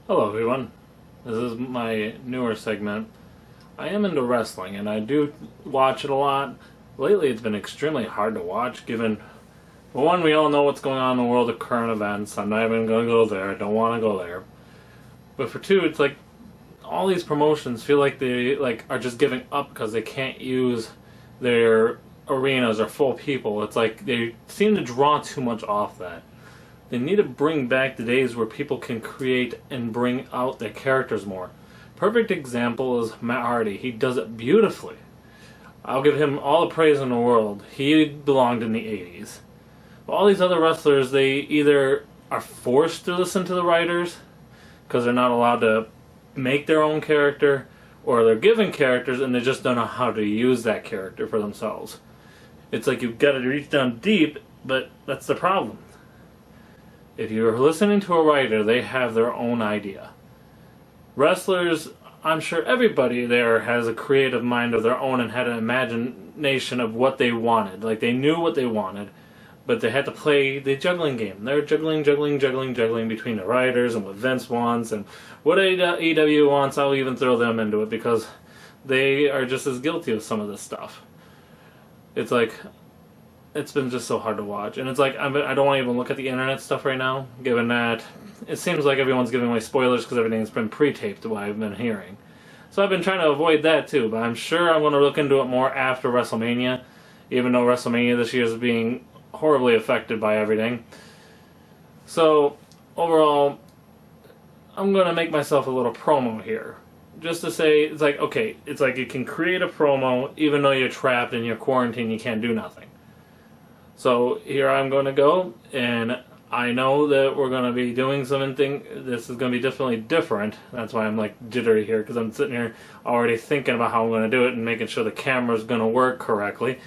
Hello everyone, this is my newer segment. I am into wrestling and I do watch it a lot. Lately it's been extremely hard to watch given, for one, we all know what's going on in the world of current events. I'm not even going to go there, I don't want to go there. But for two, it's like all these promotions feel like they are just giving up because they can't use their arenas or full people. It's like they seem to draw too much off that. They need to bring back the days where people can create and bring out their characters more. Perfect example is Matt Hardy. He does it beautifully. I'll give him all the praise in the world. He belonged in the 80s. But all these other wrestlers, they either are forced to listen to the writers because they're not allowed to make their own character, or they're given characters and they just don't know how to use that character for themselves. It's like you've got to reach down deep, but that's the problem. If you're listening to a writer, they have their own idea. Wrestlers, I'm sure everybody there has a creative mind of their own and had an imagination of what they wanted. Like, they knew what they wanted, but they had to play the juggling game. They're juggling between the writers and what Vince wants and what AEW wants. I'll even throw them into it because they are just as guilty of some of this stuff. It's like, it's been just so hard to watch. And it's like, I don't want to even look at the internet stuff right now, given that it seems like everyone's giving away spoilers because everything's been pre-taped, what I've been hearing. So I've been trying to avoid that too, but I'm sure I'm going to look into it more after WrestleMania, even though WrestleMania this year is being horribly affected by everything. So, overall, I'm going to make myself a little promo here. Just to say, it's like, okay, it's like you can create a promo even though you're trapped in your quarantine, you can't do nothing. So here I'm going to go, and I know that we're going to be doing something. This is going to be definitely different. That's why I'm like jittery here, because I'm sitting here already thinking about how I'm going to do it and making sure the camera's going to work correctly.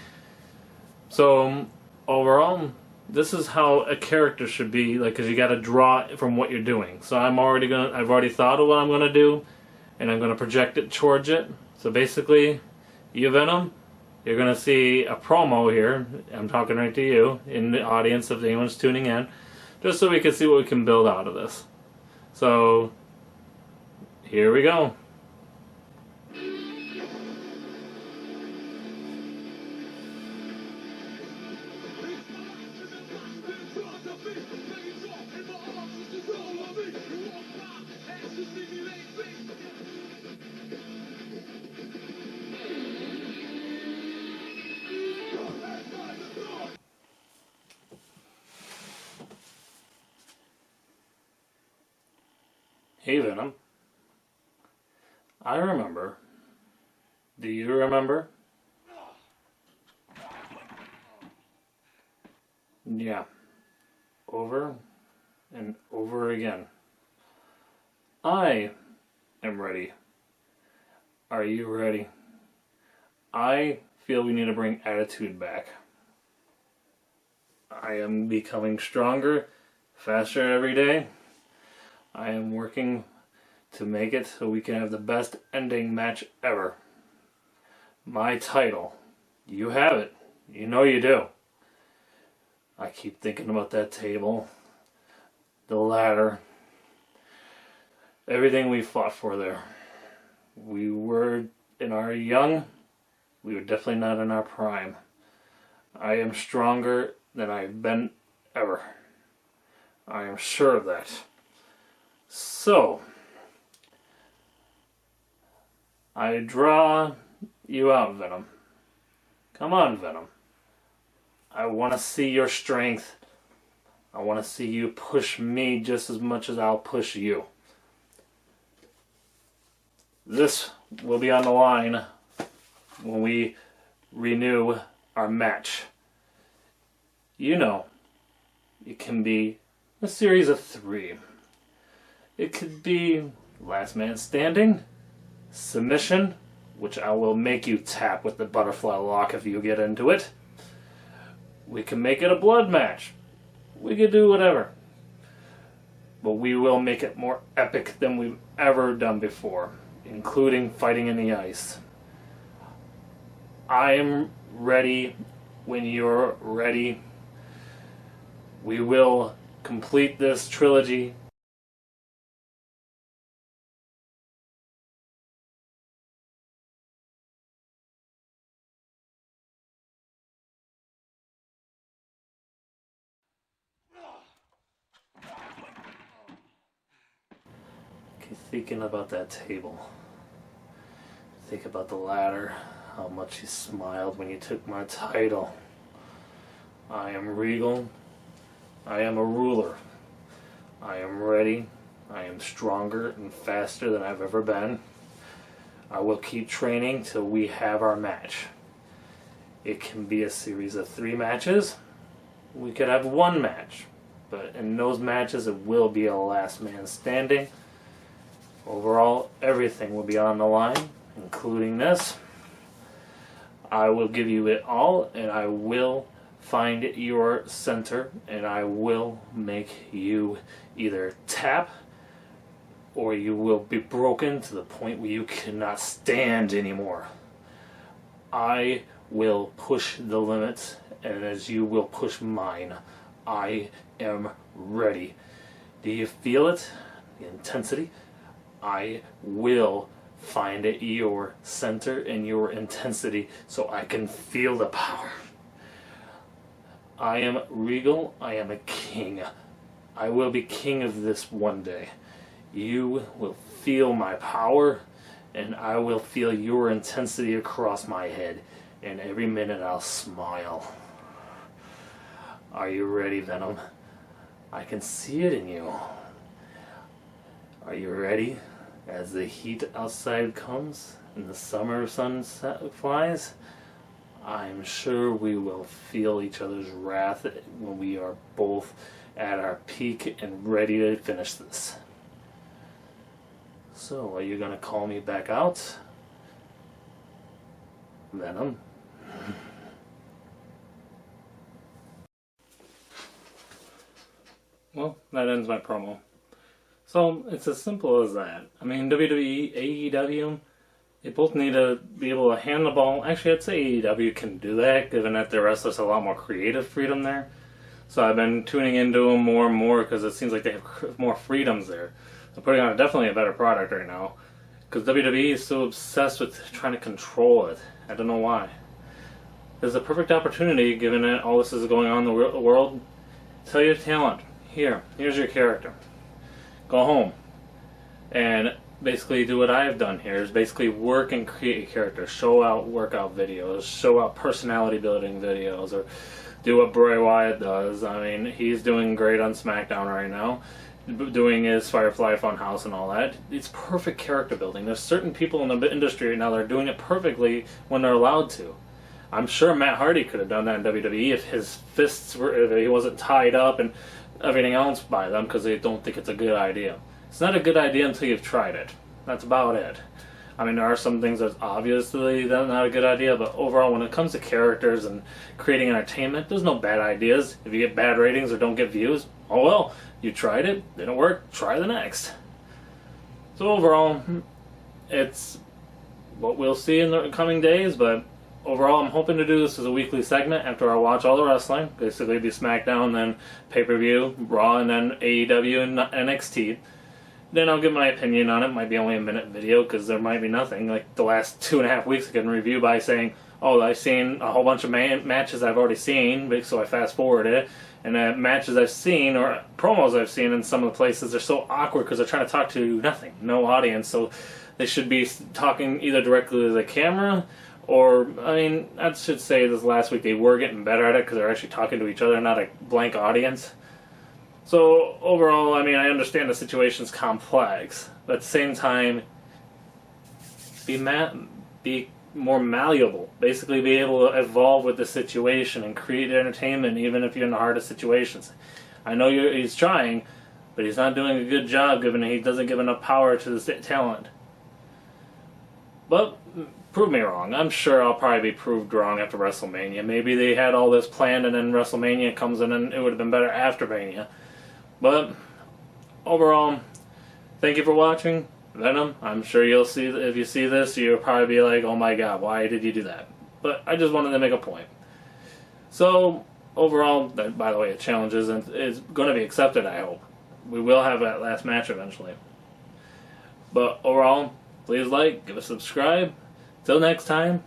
So overall, this is how a character should be, like, because you got to draw it from what you're doing. So I've already thought of what I'm going to do, and I'm going to project it towards it. So basically, you Venom, you're going to see a promo here. I'm talking right to you in the audience if anyone's tuning in, just so we can see what we can build out of this. So, here we go. Hey Venom, I remember. Do you remember? Yeah. Over and over again. I am ready. Are you ready? I feel we need to bring attitude back. I am becoming stronger, faster every day. I am working to make it so we can have the best ending match ever. My title. You have it. You know you do. I keep thinking about that table, the ladder, everything we fought for there. We were in our young, we were definitely not in our prime. I am stronger than I've been ever. I am sure of that. So, I draw you out, Venom. Come on, Venom. I want to see your strength. I want to see you push me just as much as I'll push you. This will be on the line when we renew our match. You know, it can be a series of 3. It could be last man standing, submission, which I will make you tap with the butterfly lock if you get into it. We can make it a blood match. We could do whatever. But we will make it more epic than we've ever done before, including fighting in the ice. I am ready when you're ready. We will complete this trilogy Keep thinking about that table. Think about the ladder, how much you smiled when you took my title. I am regal. I am a ruler. I am ready. I am stronger and faster than I've ever been. I will keep training till we have our match. It can be a series of 3 matches. We could have 1 match. But in those matches, it will be a last man standing. Overall, everything will be on the line, including this. I will give you it all, and I will find your center, and I will make you either tap or you will be broken to the point where you cannot stand anymore. I will push the limits, and as you will push mine, I am ready. Do you feel it? The intensity? I will find your center and your intensity so I can feel the power. I am regal. I am a king. I will be king of this one day. You will feel my power, and I will feel your intensity across my head, and every minute I'll smile. Are you ready, Venom? I can see it in you. Are you ready? As the heat outside comes and the summer sun flies, I'm sure we will feel each other's wrath when we are both at our peak and ready to finish this. So, are you going to call me back out? Venom? Well, that ends my promo. So, it's as simple as that. I mean, WWE, AEW, they both need to be able to hand the ball. Actually, I'd say AEW can do that, given that their wrestlers have a lot more creative freedom there. So I've been tuning into them more and more because it seems like they have more freedoms there. They're putting on definitely a better product right now. Because WWE is so obsessed with trying to control it. I don't know why. There's a perfect opportunity, given that all this is going on in the world. Tell your talent. Here's your character. Go home. And basically do what I've done here, is basically work and create a character. Show out workout videos. Show out personality building videos. Or do what Bray Wyatt does. I mean, he's doing great on SmackDown right now. Doing his Firefly Funhouse and all that. It's perfect character building. There's certain people in the industry right now that are doing it perfectly when they're allowed to. I'm sure Matt Hardy could have done that in WWE if his fists were, if he wasn't tied up and everything else by them, because they don't think it's a good idea. It's not a good idea until you've tried it. That's about it. I mean, there are some things that's obviously not a good idea, but overall, when it comes to characters and creating entertainment, there's no bad ideas. If you get bad ratings or don't get views, oh well, you tried it, didn't work, try the next. So overall, it's what we'll see in the coming days, but overall, I'm hoping to do this as a weekly segment after I watch all the wrestling. Basically, be SmackDown, then pay-per-view, Raw, and then AEW and NXT. Then I'll give my opinion on it. It might be only a minute video because there might be nothing. Like the last 2.5 weeks I can review by saying, oh, I've seen a whole bunch of matches I've already seen, so I fast forward it. And matches I've seen or promos I've seen in some of the places are so awkward because they're trying to talk to nothing, no audience. So they should be talking either directly to the camera or, I mean, I should say this last week they were getting better at it because they're actually talking to each other, not a blank audience. So overall, I mean, I understand the situation's complex, but at the same time, be more malleable. Basically, be able to evolve with the situation and create entertainment, even if you're in the hardest situations. I know he's trying, but he's not doing a good job, given that he doesn't give enough power to the talent. But prove me wrong. I'm sure I'll probably be proved wrong after WrestleMania. Maybe they had all this planned, and then WrestleMania comes in, and it would have been better after Mania. But overall, thank you for watching. Venom, I'm sure you'll see, if you see this, you'll probably be like, oh my god, why did you do that? But I just wanted to make a point. So, overall, that, by the way, a challenge is going to be accepted, I hope. We will have that last match eventually. But overall, please like, give a subscribe. Till next time,